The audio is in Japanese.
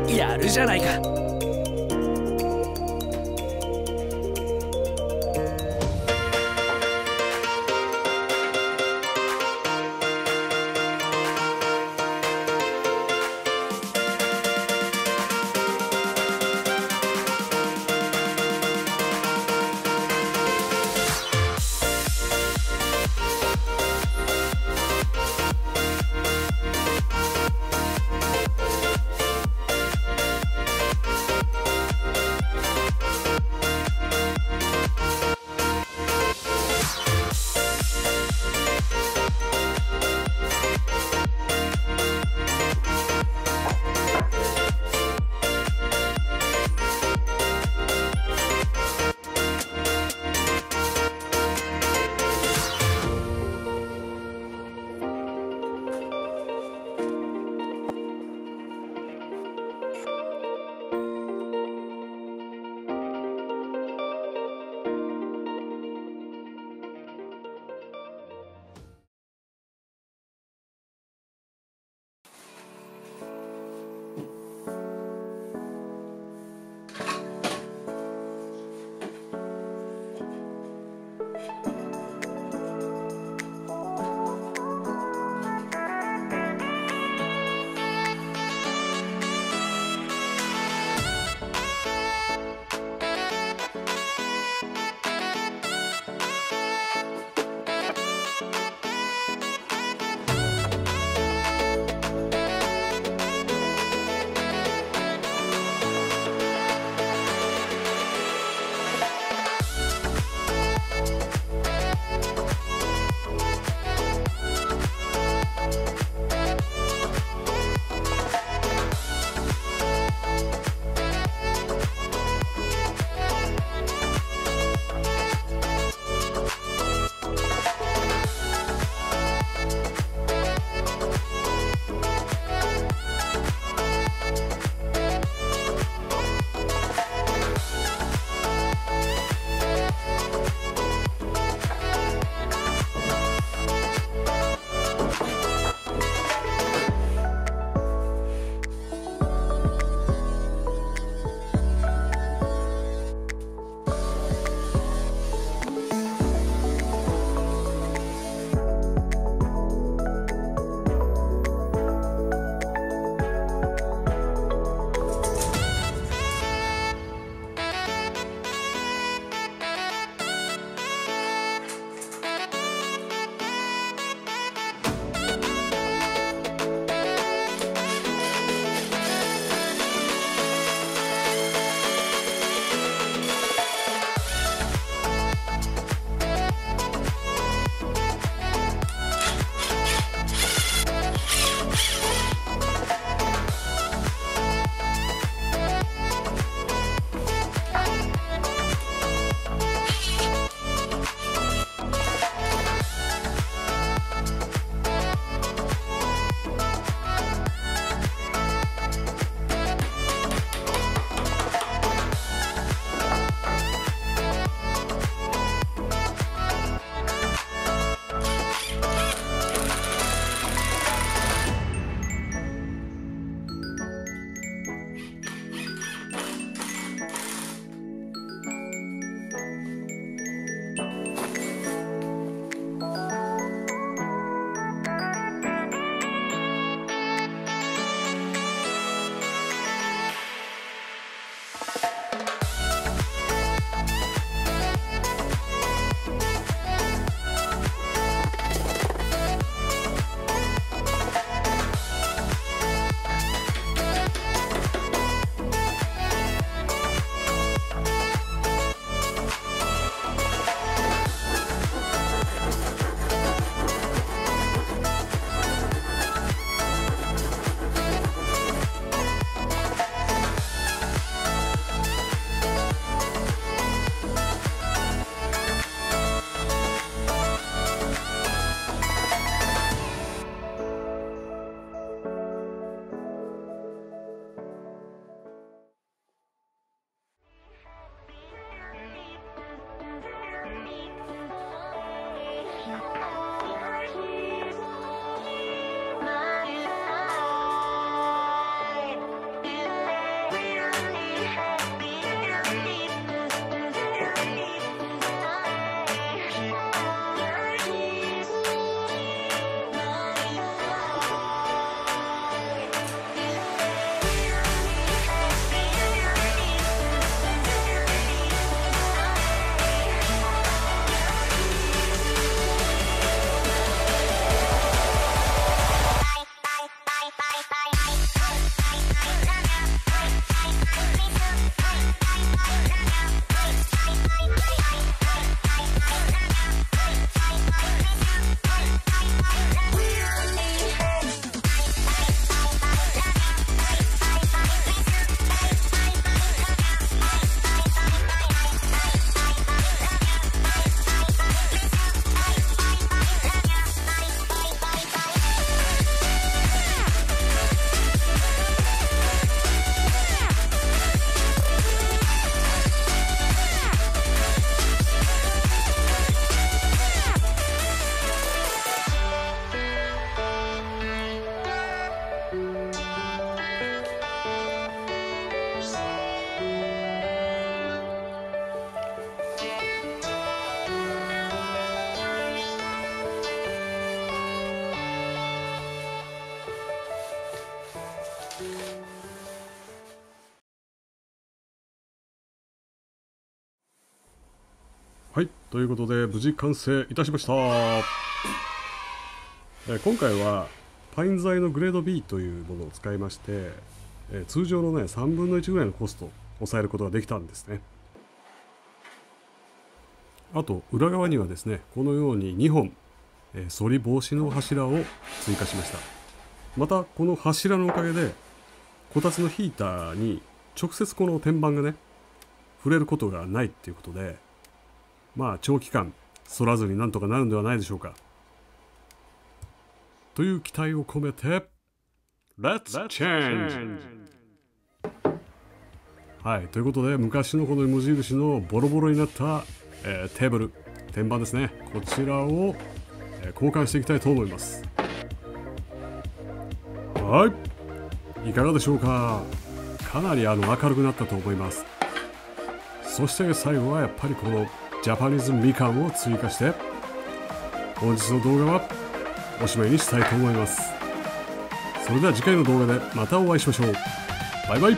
やるじゃないか。はい、ということで無事完成いたしました。今回はパイン材のグレード B というものを使いまして、通常のね3分の1ぐらいのコストを抑えることができたんですね。あと裏側にはですね、このように2本、反り防止の柱を追加しました。またこの柱のおかげでこたつのヒーターに直接この天板がね触れることがないっていうことで、まあ長期間反らずになんとかなるんではないでしょうか。という期待を込めて Let's change! はい、ということで昔のこの無印のボロボロになった、テーブル天板ですね、こちらを、交換していきたいと思います。はい、いかがでしょうか。かなり明るくなったと思います。そして最後はやっぱりこのジャパニーズみかんを追加して本日の動画はおしまいにしたいと思います。それでは次回の動画でまたお会いしましょう。バイバイ。